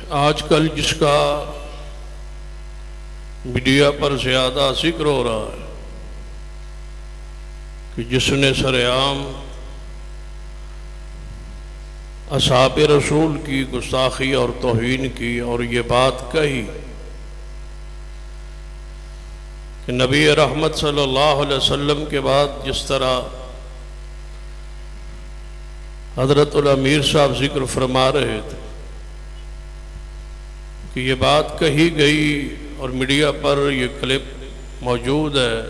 آج کل جس کا میڈیا پر زیادہ ذکر ہو رہا ہے کہ جس نے سر عام اصحاب رسول کی گستاخی اور توہین کی اور یہ بات کہی کہ نبی رحمت صلی اللہ علیہ وسلم کے بعد جس طرح حضرت الامیر صاحب ذکر فرما رہے تھے کہ یہ بات کہی گئی اور میڈیا پر یہ کلپ موجود ہے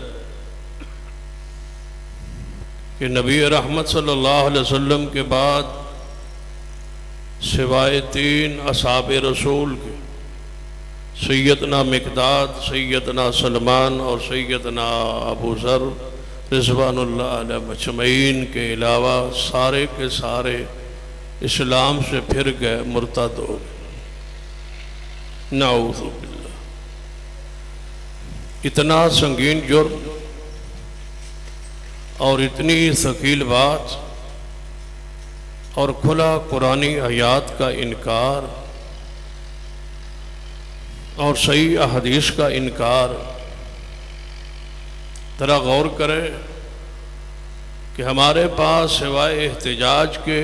کہ نبی رحمت صلی اللہ علیہ وسلم کے بعد سوائے 3 اصحاب رسول کے سیدنا مقداد، سیدنا سلمان اور سیدنا ابو ذر رضوان اللہ علیہ مجمعین کے علاوہ سارے کے سارے اسلام سے پھر گئے، مرتد ہو گئے۔ نعوذ باللہ۔ اتنا سنگین جرم اور اتنی ثقیل بات اور کھلا قرآنی آیات کا انکار اور صحیح احادیث کا انکار۔ ذرا غور کرے کہ ہمارے پاس سوائے احتجاج کے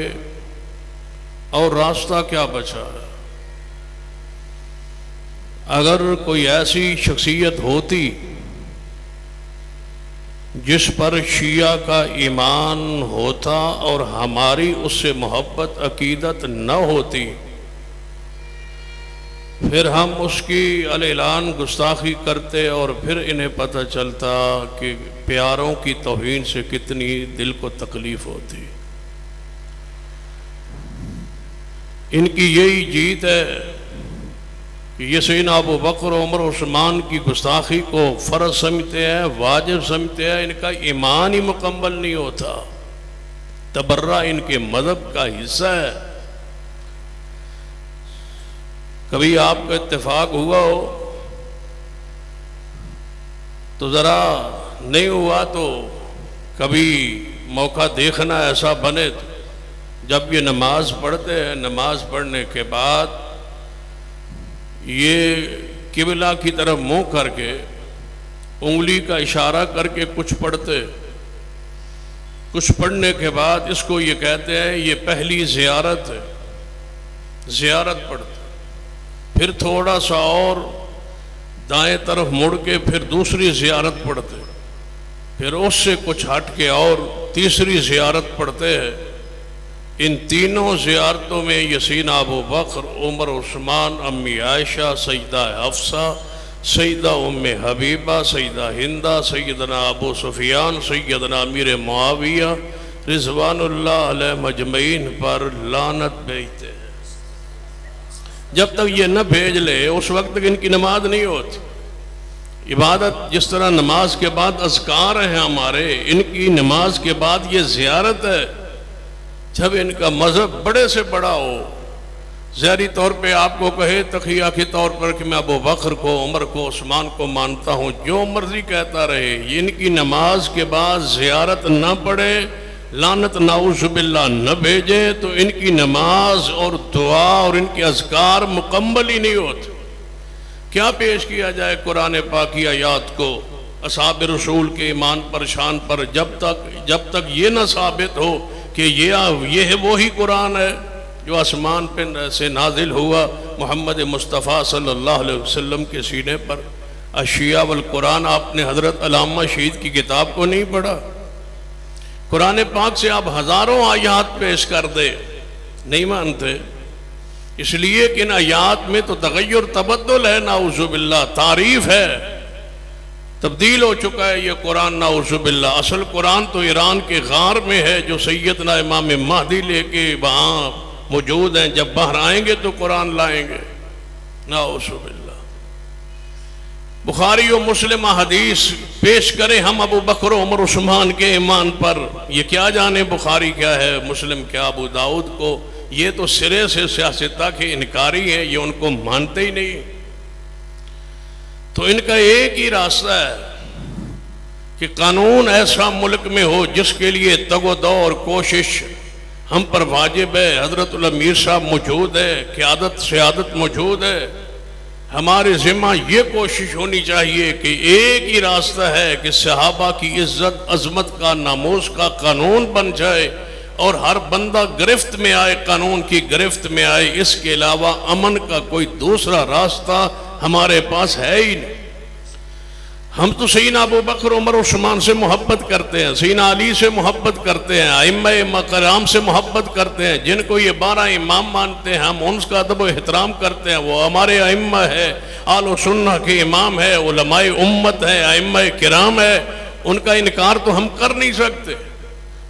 اور راستہ کیا بچا ہے؟ اگر کوئی ایسی شخصیت ہوتی جس پر شیعہ کا ایمان ہوتا اور ہماری اس سے محبت عقیدت نہ ہوتی، پھر ہم اس کی اعلان گستاخی کرتے اور پھر انہیں پتہ چلتا کہ پیاروں کی توہین سے کتنی دل کو تکلیف ہوتی۔ ان کی یہی جیت ہے کہ یہ سیدنا ابو بکر عمر عثمان کی گستاخی کو فرض سمجھتے ہیں، واجب سمجھتے ہیں۔ ان کا ایمان ہی مکمل نہیں ہوتا، تبرہ ان کے مذہب کا حصہ ہے۔ کبھی آپ کا اتفاق ہوا ہو تو ذرا نہیں ہوا تو کبھی موقع دیکھنا ایسا بنے تو جب یہ نماز پڑھتے ہیں، نماز پڑھنے کے بعد یہ قبلہ کی طرف منہ کر کے انگلی کا اشارہ کر کے کچھ پڑھتے، کچھ پڑھنے کے بعد اس کو یہ کہتے ہیں یہ پہلی زیارت ہے، زیارت پڑھتے، پھر تھوڑا سا اور دائیں طرف مڑ کے پھر دوسری زیارت پڑھتے، پھر اس سے کچھ ہٹ کے اور تیسری زیارت پڑھتے ہیں۔ ان تینوں زیارتوں میں سیدنا ابو بکر، عمر، عثمان، امی عائشہ، سیدہ حفصہ، سیدہ ام حبیبہ، سیدہ ہندہ، سیدنا ابو سفیان، سیدنا امیر معاویہ رضوان اللہ علیہ مجمعین پر لعنت بھیجتے ہیں۔ جب تک یہ نہ بھیج لے اس وقت تک ان کی نماز نہیں ہوتی۔ عبادت جس طرح نماز کے بعد اذکار ہیں ہمارے، ان کی نماز کے بعد یہ زیارت ہے۔ جب ان کا مذہب بڑے سے بڑا ہو، ظاہری طور پہ آپ کو کہے تقیہ کے طور پر کہ میں ابو بکر کو، عمر کو، عثمان کو مانتا ہوں، جو مرضی کہتا رہے، ان کی نماز کے بعد زیارت نہ پڑھے، لعنت نعوذ باللہ نہ بھیجے، تو ان کی نماز اور دعا اور ان کے اذکار مکمل ہی نہیں ہوتے۔ کیا پیش کیا جائے قرآن پاک کی آیات کو اصحاب رسول کے ایمان پر، شان پر، جب تک یہ نہ ثابت ہو کہ یہ ہے وہی قرآن ہے جو آسمان پہ سے نازل ہوا محمد مصطفیٰ صلی اللہ علیہ وسلم کے سینے پر۔ الشیعہ والقرآن، آپ نے حضرت علامہ شہید کی کتاب کو نہیں پڑھا؟ قرآن پاک سے آپ ہزاروں آیات پیش کر دے، نہیں مانتے، اس لیے کہ ان آیات میں تو تغیر تبدل ہے، نعوذ باللہ، تعریف ہے، تبدیل ہو چکا ہے یہ قرآن، نعوذ باللہ۔ اصل قرآن تو ایران کے غار میں ہے جو سیدنا امام مہدی لے کے وہاں موجود ہیں، جب باہر آئیں گے تو قرآن لائیں گے، نعوذ باللہ۔ بخاری و مسلم حدیث پیش کریں ہم ابو بکر و عمر عثمان کے ایمان پر، یہ کیا جانے بخاری کیا ہے، مسلم کیا، ابو داؤد کو، یہ تو سرے سے سیاستہ کے انکاری ہیں، یہ ان کو مانتے ہی نہیں۔ تو ان کا ایک ہی راستہ ہے کہ قانون ایسا ملک میں ہو جس کے لیے تگ و دو اور کوشش ہم پر واجب ہے، حضرت الامیر صاحب موجود ہے، قیادت سیادت موجود ہے، ہمارے ذمہ یہ کوشش ہونی چاہیے کہ ایک ہی راستہ ہے کہ صحابہ کی عزت عظمت کا ناموس کا قانون بن جائے اور ہر بندہ گرفت میں آئے، قانون کی گرفت میں آئے۔ اس کے علاوہ امن کا کوئی دوسرا راستہ ہمارے پاس ہے ہی نہیں۔ ہم تو سیدنا ابو بکر عمر عثمان سے محبت کرتے ہیں، سیدنا علی سے محبت کرتے ہیں، ائمہ کرام سے محبت کرتے ہیں، جن کو یہ 12 امام مانتے ہیں ہم ان کا ادب و احترام کرتے ہیں، وہ ہمارے ائمہ ہے، اہل سنہ کے امام ہے، علماء امت ہے، ائمہ کرام ہے، ان کا انکار تو ہم کر نہیں سکتے۔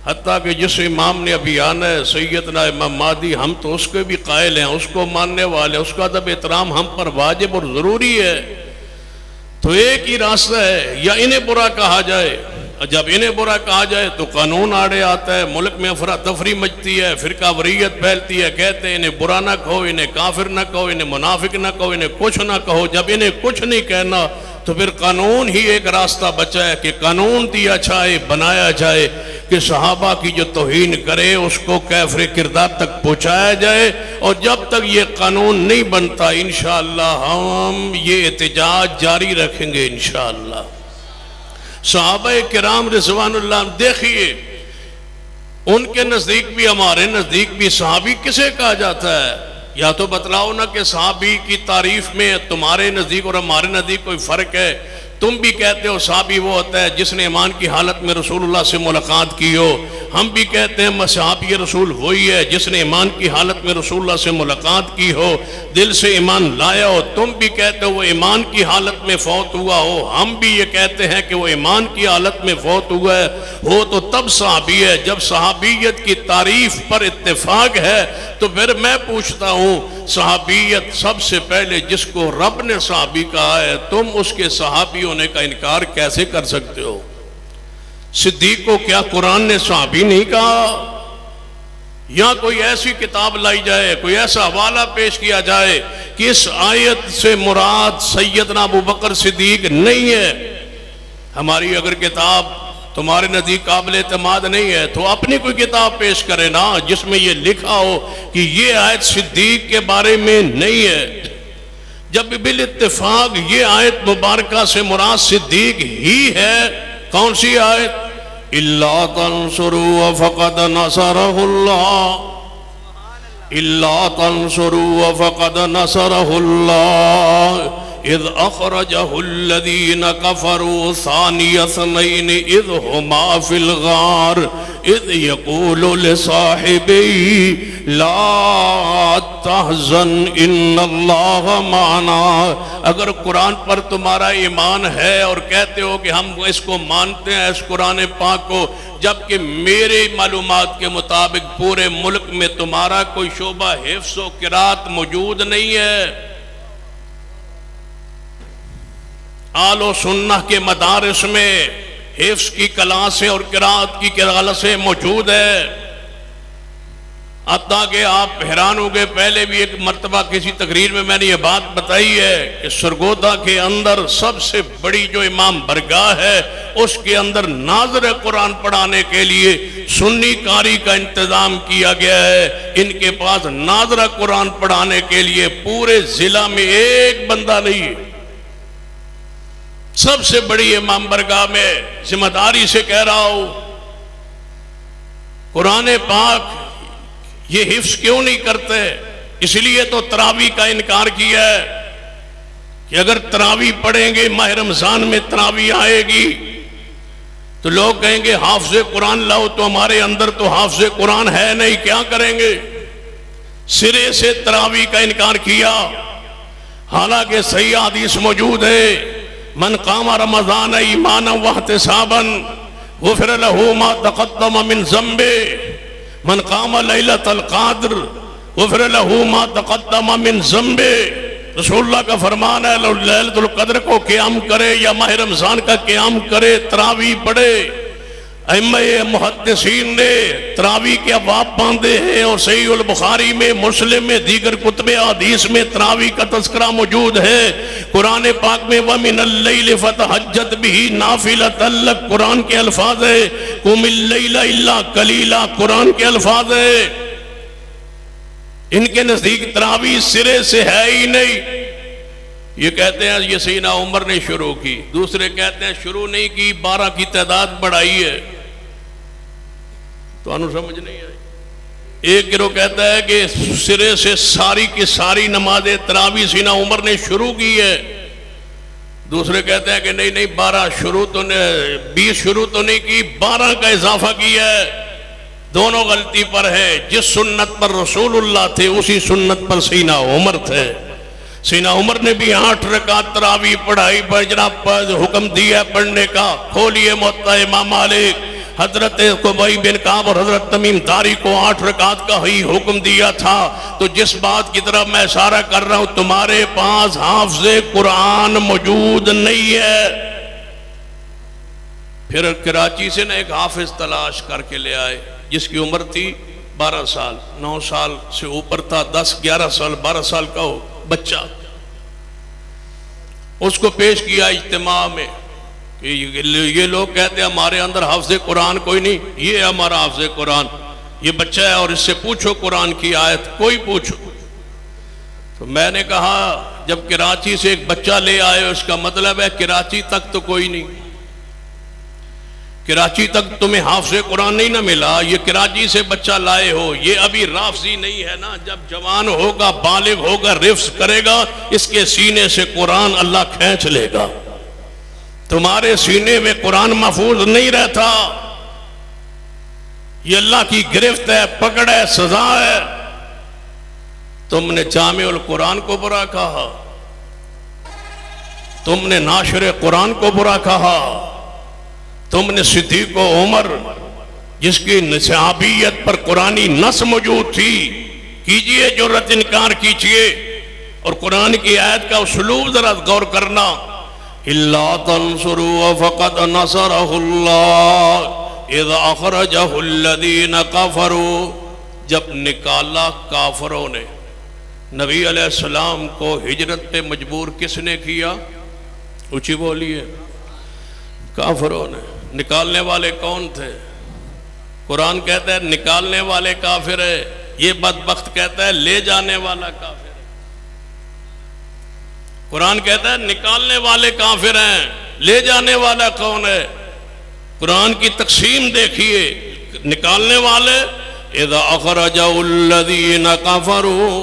حتیٰ کہ جس امام نے ابھی آنا ہے سیدنا امام مہدی، ہم تو اس کے بھی قائل ہیں، اس کو ماننے والے، اس کا ادب احترام ہم پر واجب اور ضروری ہے۔ تو ایک ہی راستہ ہے، یا انہیں برا کہا جائے، جب انہیں برا کہا جائے تو قانون آڑے آتا ہے، ملک میں افراتفری مچتی ہے، فرقہ واریت پھیلتی ہے، کہتے ہیں انہیں برا نہ کہو، انہیں کافر نہ کہو، انہیں منافق نہ کہو، انہیں کچھ نہ کہو۔ جب انہیں کچھ نہیں کہنا تو پھر قانون ہی ایک راستہ بچا ہے کہ قانون دیا جائے، بنایا جائے کہ صحابہ کی جو توہین کرے اس کو کافر کردار تک پہنچایا جائے، اور جب تک یہ قانون نہیں بنتا انشاءاللہ ہم یہ احتجاج جاری رکھیں گے انشاءاللہ۔ صحابہ کرام رضوان اللہ دیکھیے، ان کے نزدیک بھی ہمارے نزدیک بھی صحابی کسے کہا جاتا ہے؟ یا تو بتلاؤ نا کہ صحابی کی تعریف میں تمہارے نزدیک اور ہمارے نزدیک کوئی فرق ہے؟ تم بھی کہتے ہو صحابی وہ ہوتا ہے جس نے ایمان کی حالت میں رسول اللہ سے ملاقات کی ہو، ہم بھی کہتے ہیں صحابی رسول وہی ہے جس نے ایمان کی حالت میں رسول اللہ سے ملاقات کی ہو، دل سے ایمان لایا ہو۔ تم بھی کہتے ہو وہ ایمان کی حالت میں فوت ہوا ہو، ہم بھی یہ کہتے ہیں کہ وہ ایمان کی حالت میں فوت ہوا ہے ہو تو تب صحابی ہے۔ جب صحابیت کی تعریف پر اتفاق ہے تو پھر میں پوچھتا ہوں، صحابیت سب سے پہلے جس کو رب نے صحابی کہا ہے، تم اس کے صحابی ہونے کا انکار کیسے کر سکتے ہو؟ صدیق کو کیا قرآن نے صحابی نہیں کہا؟ یا کوئی ایسی کتاب لائی جائے، کوئی ایسا حوالہ پیش کیا جائے کہ اس آیت سے مراد سیدنا ابو بکر صدیق نہیں ہے؟ ہماری اگر کتاب تمہارے نزدیک قابل اعتماد نہیں ہے تو اپنی کوئی کتاب پیش کرے نا جس میں یہ لکھا ہو کہ یہ آیت صدیق کے بارے میں نہیں ہے۔ جب بالاتفاق یہ آیت مبارکہ سے مراد صدیق ہی ہے، کون سی آیت؟ اِلَّا تَنْصُرُوا فَقَدْ نَصَرَهُ اللَّهُ اِلَّا تَنْصُرُوا فَقَدْ نَصَرَهُ اللَّهُ اِذْ أَخْرَجَهُ الَّذِينَ كَفَرُوا ثَانِيَ اثْنَيْنِ اِذْ هُمَا فِي الْغَارِ اِذْ يَقُولُ لِصَاحِبِهِ لَا تَحْزَنْ إِنَّ اللَّهَ مَعَنَا۔ اگر قرآن پر تمہارا ایمان ہے اور کہتے ہو کہ ہم اس کو مانتے ہیں، اس قرآن پاک کو، جبکہ میرے معلومات کے مطابق پورے ملک میں تمہارا کوئی شعبہ حفظ و قرات موجود نہیں ہے، آل و سنہ کے مدارس میں حفظ کی کلاسیں اور قرات کی کلاسیں موجود ہے، حتیٰ کہ آپ حیران ہو گئے۔ پہلے بھی ایک مرتبہ کسی تقریر میں میں نے یہ بات بتائی ہے کہ سرگودا کے اندر سب سے بڑی جو امام برگاہ ہے اس کے اندر ناظر قرآن پڑھانے کے لیے سنی قاری کا انتظام کیا گیا ہے۔ ان کے پاس ناظر قرآن پڑھانے کے لیے پورے ضلع میں ایک بندہ نہیں ہے۔ سب سے بڑی امام برگاہ میں ذمہ داری سے کہہ رہا ہوں، قرآن پاک یہ حفظ کیوں نہیں کرتے؟ اس لیے تو تراویح کا انکار کیا ہے کہ اگر تراویح پڑھیں گے، ماہ رمضان میں تراویح آئے گی تو لوگ کہیں گے حافظ قرآن لاؤ، تو ہمارے اندر تو حافظ قرآن ہے نہیں، کیا کریں گے؟ سرے سے تراویح کا انکار کیا، حالانکہ صحیح حدیث موجود ہے، من قام رمضان ایمانا واحتسابا غفر له ما تقدم من ذنبه، من قام لیلۃ القدر غفر له ما تقدم من ذنبه۔ رسول اللہ کا فرمان ہے لیلۃ القدر کو قیام کرے یا ماہ رمضان کا قیام کرے، تراویح پڑھے، ائمہ محدثین نے تراویح کے ابواب باندھے ہیں، اور صحیح البخاری میں، مسلم میں، دیگر کتب حدیث میں تراویح کا تذکرہ موجود ہے۔ قرآن پاک میں وَمِنَ اللَّيْلِ فَتَهَجَّدْ بِهِ نَافِلَةً لَكَ قرآن کے الفاظ ہے، قُمِ اللَّيْلَ إِلَّا قَلِيلًا قرآن کے الفاظ ہے۔ ان کے نزدیک تراویح سرے سے ہے ہی نہیں۔ یہ کہتے ہیں یہ سیدنا عمر نے شروع کی، دوسرے کہتے ہیں شروع نہیں کی، 12 کی تعداد بڑھائی ہے۔ تو انہوں سمجھ نہیں آئی۔ ایک گروہ کہتا ہے کہ سرے سے ساری کی ساری نماز تراویح سیدنا عمر نے شروع کی ہے، دوسرے کہتے ہیں کہ نہیں 12 شروع تو 20 شروع تو نہیں کی، 12 کا اضافہ کیا ہے۔ دونوں غلطی پر ہے۔ جس سنت پر رسول اللہ تھے اسی سنت پر سیدنا عمر تھے۔ سیدنا عمر نے بھی 8 رکعت تراویح پڑھائی، پر جناب حکم دیا پڑھنے کا۔ کھولیے موطا امام مالک، حضرت قبی بن کعب اور حضرت تمیم داری کو 8 رکعت کا ہی حکم دیا تھا۔ تو جس بات کی طرف میں اشارہ کر رہا ہوں، تمہارے پاس حافظ قرآن موجود نہیں ہے۔ پھر کراچی سے ایک حافظ تلاش کر کے لے آئے، جس کی عمر تھی 12 سال، 9 سال سے اوپر تھا، 10 11 سال 12 سال کا ہو بچہ۔ اس کو پیش کیا اجتماع میں کہ یہ لوگ کہتے ہیں ہمارے اندر حافظ قرآن کوئی نہیں، یہ ہے ہمارا حافظ قرآن، یہ بچہ ہے اور اس سے پوچھو قرآن کی آیت، کوئی پوچھو۔ تو میں نے کہا جب کراچی سے ایک بچہ لے آئے، اس کا مطلب ہے کراچی تک تو کوئی نہیں، کراچی تک تمہیں حافظ قرآن نہیں نہ ملا، یہ کراچی سے بچہ لائے ہو، یہ ابھی رافضی نہیں ہے نا، جب جوان ہوگا بالغ ہوگا رفظ کرے گا، اس کے سینے سے قرآن اللہ کھینچ لے گا۔ تمہارے سینے میں قرآن محفوظ نہیں رہتا، یہ اللہ کی گرفت ہے، پکڑ ہے، سزا ہے۔ تم نے جامع القرآن کو برا کہا، تم نے ناشر قرآن کو برا کہا، تم نے صدیق و عمر جس کی صحابیت پر قرآنی نص موجود تھی، کیجئے جرأت انکار کیجئے۔ اور قرآن کی آیت کا اسلوب ذرا غور کرنا، إِلَّا تَنْصُرُوا فَقَدْ نَصَرَهُ اللَّهُ إِذْ أَخْرَجَهُ الَّذِينَ كَفَرُوا، جب نکالا کافروں نے نبی علیہ السلام کو ہجرت پہ مجبور کس نے کیا؟ اونچی بولیے، کافروں نے۔ نکالنے والے کون تھے؟ قرآن کہتا ہے نکالنے والے کافر ہے، یہ بدبخت کہتا ہے لے جانے والا کافر ہے۔ قرآن کہتا ہے نکالنے والے کافر ہیں، لے جانے والا کون ہے؟ قرآن کی تقسیم دیکھیے، نکالنے والے اذا اخرجوا الذین کفروا،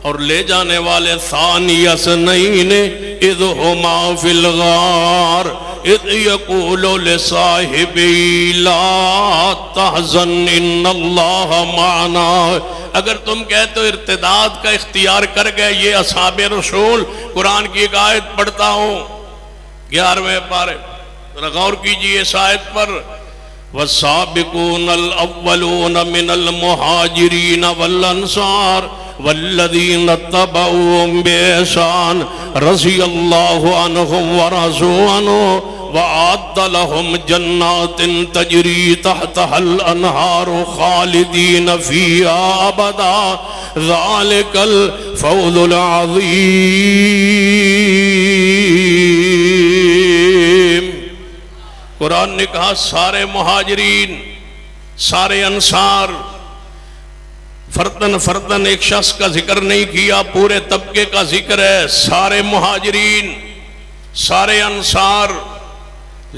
اور لے جانے والے ثانی اثنین اذ ہما فی الغار اذ یقول لصاحبی لا تحزن ان اللہ معنا۔ اگر تم کہتے ہو ارتداد کا اختیار کر گئے یہ اصحاب رسول، قرآن کی ایک آیت پڑھتا ہوں 11ویں پارے، غور کیجئے اس آیت پر، والسابقون الاولون من المہاجرین والانصار والذین اتبعوهم بإحسان رضی اللہ عنہم ورضوا عنہ وأعد لهم جنات تجری تحتها الانہار خالدین فیہا ابدا ذالک الفوز العظیم۔ قرآن نے کہا سارے مہاجرین، سارے انصار، فردن فردن ایک شخص کا ذکر نہیں کیا، پورے طبقے کا ذکر ہے۔ سارے مہاجرین، سارے انصار،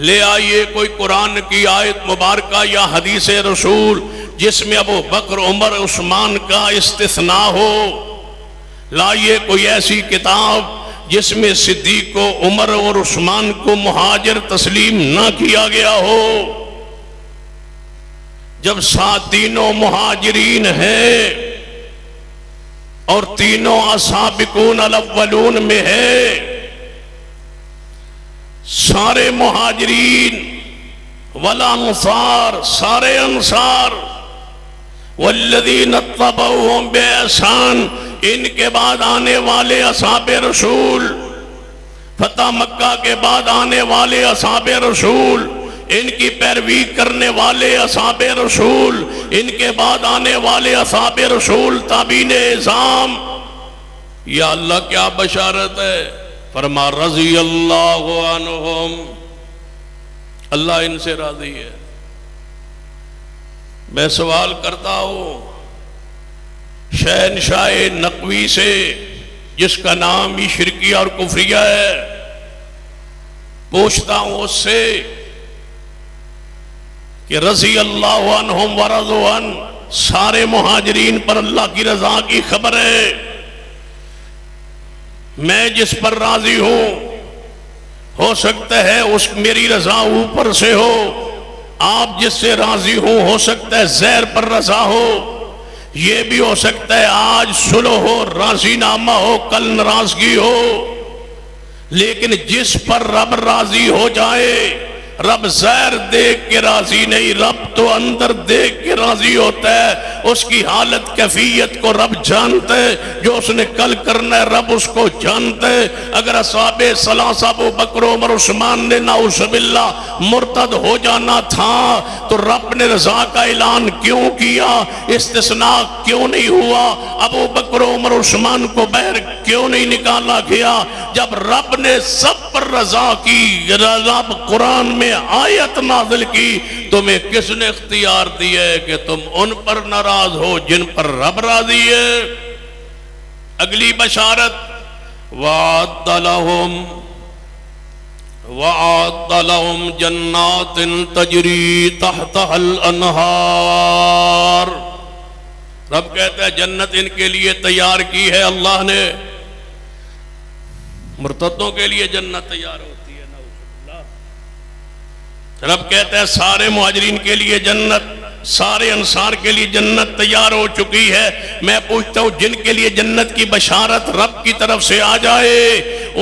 لے آئیے کوئی قرآن کی آیت مبارکہ یا حدیث رسول جس میں ابو بکر عمر عثمان کا استثناء ہو۔ لائیے کوئی ایسی کتاب جس میں صدیق و عمر اور عثمان کو مہاجر تسلیم نہ کیا گیا ہو۔ جب تینوں مہاجرین ہیں اور تینوں السابقون الاولون میں ہے، سارے مہاجرین والانصار، سارے انصار، والذین اتبعوهم بإحسان، ان کے بعد آنے والے اصحاب رسول، فتح مکہ کے بعد آنے والے اصحاب رسول، ان کی پیروی کرنے والے اصحاب رسول، ان کے بعد آنے والے اصحاب رسول تابعین اعظام، یا اللہ کیا بشارت ہے، فرما رضی اللہ عنہم، اللہ ان سے راضی ہے۔ میں سوال کرتا ہوں شہنشاہ نقوی سے، جس کا نام ہی شرکیہ اور کفریہ ہے، پوچھتا ہوں اس سے کہ رضی اللہ عنہم ورضوا عنہ، سارے مہاجرین پر اللہ کی رضا کی خبر ہے، میں جس پر راضی ہوں، ہو سکتا ہے اس میری رضا اوپر سے ہو، آپ جس سے راضی ہو سکتا ہے زیر پر رضا ہو، یہ بھی ہو سکتا ہے آج صلح ہو، راضی نامہ ہو، کل ناراضگی ہو، لیکن جس پر رب راضی ہو جائے، رب زہر دیکھ کے راضی نہیں، رب تو اندر دیکھ کے راضی ہوتا ہے، اس کی حالت کیفیت کو رب جانتا ہے، جو اس نے کل کرنا ہے رب اس کو جانتا ہے۔ اگر اصحاب ثلاثہ ابو بکر عمر عثمان نے نعوذ باللہ مرتد ہو جانا تھا تو رب نے رضا کا اعلان کیوں کیا، استثناء کیوں نہیں ہوا، ابو بکر عمر عثمان کو باہر کیوں نہیں نکالا گیا؟ جب رب نے سب پر رضا کی، رب قرآن میں آیت نازل کی، تمہیں کس نے اختیار دیا ہے کہ تم ان پر ناراض ہو جن پر رب راضی ہے؟ اگلی بشارت، وَعَدَّ لَهُمْ جَنَّاتٍ تَجْرِي تَحْتَهَا الْأَنْهَارُ، رب کہتا ہے جنت ان کے لیے تیار کی ہے اللہ نے۔ مرتدوں کے لیے جنت تیار ہوتی ہے، رب کہتا ہے سارے مہاجرین کے لیے جنت، سارے انصار کے لیے جنت تیار ہو چکی ہے۔ میں پوچھتا ہوں جن کے لیے جنت کی بشارت رب کی طرف سے آ جائے،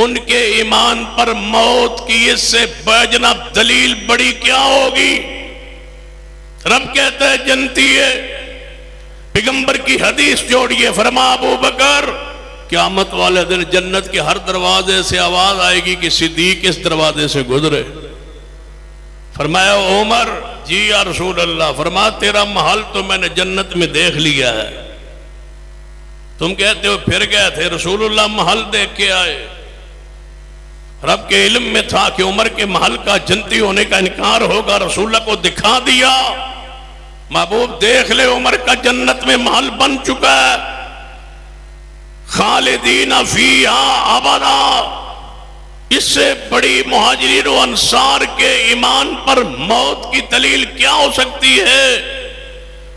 ان کے ایمان پر موت کی اس سے جناب دلیل بڑی کیا ہوگی؟ رب کہتا ہے جنتی ہے۔ پیغمبر کی حدیث جوڑیے، فرما ابو بکر قیامت والے دن جنت کے ہر دروازے سے آواز آئے گی کہ صدیق اس دروازے سے گزرے۔ فرمایا عمر، جی یا رسول اللہ، فرما تیرا محل تو میں نے جنت میں دیکھ لیا ہے، تم کہتے ہو پھر گئے تھے، رسول اللہ محل دیکھ کے آئے۔ رب کے علم میں تھا کہ عمر کے محل کا جنتی ہونے کا انکار ہوگا، رسول اللہ کو دکھا دیا، محبوب دیکھ لے عمر کا جنت میں محل بن چکا ہے، خالدین فیہا ابدا۔ اس سے بڑی مہاجرین و انصار کے ایمان پر موت کی دلیل کیا ہو سکتی ہے؟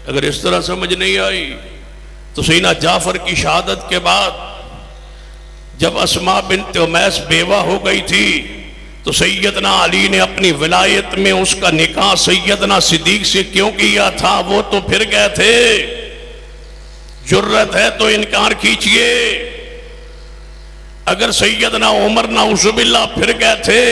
اگر اس طرح سمجھ نہیں آئی تو سیدنا جعفر کی شہادت کے بعد جب اسماء بنت امیس بیوہ ہو گئی تھی تو سیدنا علی نے اپنی ولایت میں اس کا نکاح سیدنا صدیق سے کیوں کیا تھا؟ وہ تو پھر گئے تھے، جرت ہے تو انکار کیجئے۔ اگر سیدنا عمر نعوذ باللہ پھر گئے تھے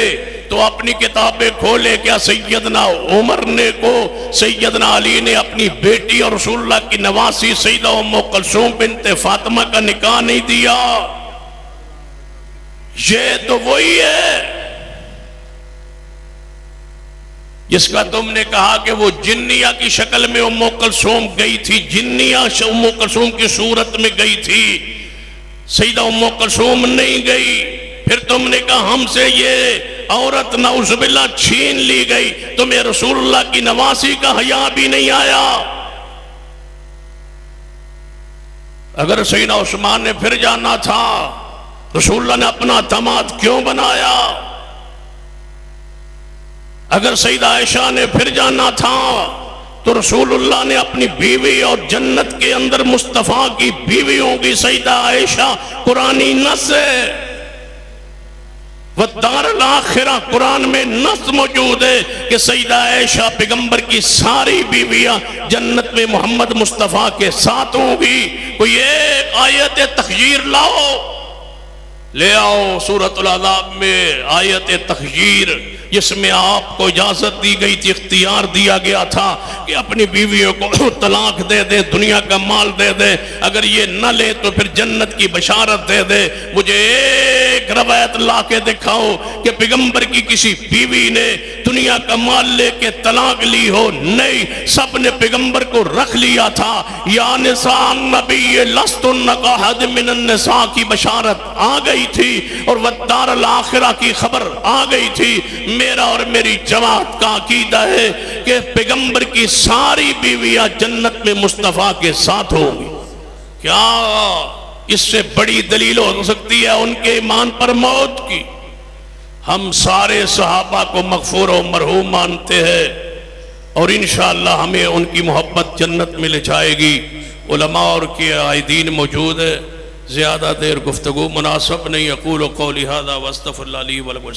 تو اپنی کتابیں کھولے، کیا سیدنا عمر نے کو سیدنا علی نے اپنی بیٹی اور رسول اللہ کی نواسی سیدہ ام کلثوم بنت فاطمہ کا نکاح نہیں دیا؟ یہ تو وہی ہے جس کا تم نے کہا کہ وہ جنیہ کی شکل میں ام کلثوم گئی تھی، جنیہ ام کلثوم کی صورت میں گئی تھی، سیدہ ام کلثوم نہیں گئی۔ پھر تم نے کہا ہم سے یہ عورت نعوذ باللہ چھین لی گئی، تمہیں رسول اللہ کی نواسی کا حیا بھی نہیں آیا۔ اگر سیدنا عثمان نے پھر جانا تھا، رسول اللہ نے اپنا داماد کیوں بنایا؟ اگر سیدہ عائشہ نے پھر جانا تھا تو رسول اللہ نے اپنی بیوی اور جنت کے اندر مصطفیٰ کی بیویوں کی سیدہ عائشہ قرآنی نص ہے، والدار الاخرہ قرآن میں نص موجود ہے کہ سیدہ عائشہ پیغمبر کی ساری بیویاں جنت میں محمد مصطفیٰ کے ساتھ ہوں گی۔ کوئی ایک آیت تخییر لاؤ، لے آؤ سورۃ العذاب میں آیت تخییر، جس میں آپ کو اجازت دی گئی تھی، اختیار دیا گیا تھا کہ اپنی بیویوں کو طلاق دے دے، دنیا کا مال دے دے، اگر یہ نہ لے تو پھر جنت کی بشارت دے دے۔ مجھے ایک روایت لا کے دکھاؤ کہ پیغمبر کی کسی بیوی نے دنیا کا مال لے کے طلاق لی ہو؟ نہیں، سب نے پیغمبر کو رکھ لیا تھا۔ یا نساء النبی لستن کاحد من النساء کی بشارت آ گئی تھی، اور والدار الاخرہ کی خبر آ گئی تھی۔ میرا اور میری جماعت کا عقیدہ ہے کہ پیغمبر کی ساری بیویاں جنت میں مصطفیٰ کے ساتھ ہوں گی۔ کیا اس سے بڑی دلیل ہو سکتی ہے ان کے ایمان پر موت کی؟ ہم سارے صحابہ کو مغفور و مرحوم مانتے ہیں، اور انشاءاللہ ہمیں ان کی محبت جنت میں لے جائے گی۔ علماء اور کے قائدین موجود ہے، زیادہ دیر گفتگو مناسب نہیں۔ اقول قولی ھذا واستغفر اللہ لی ولکم۔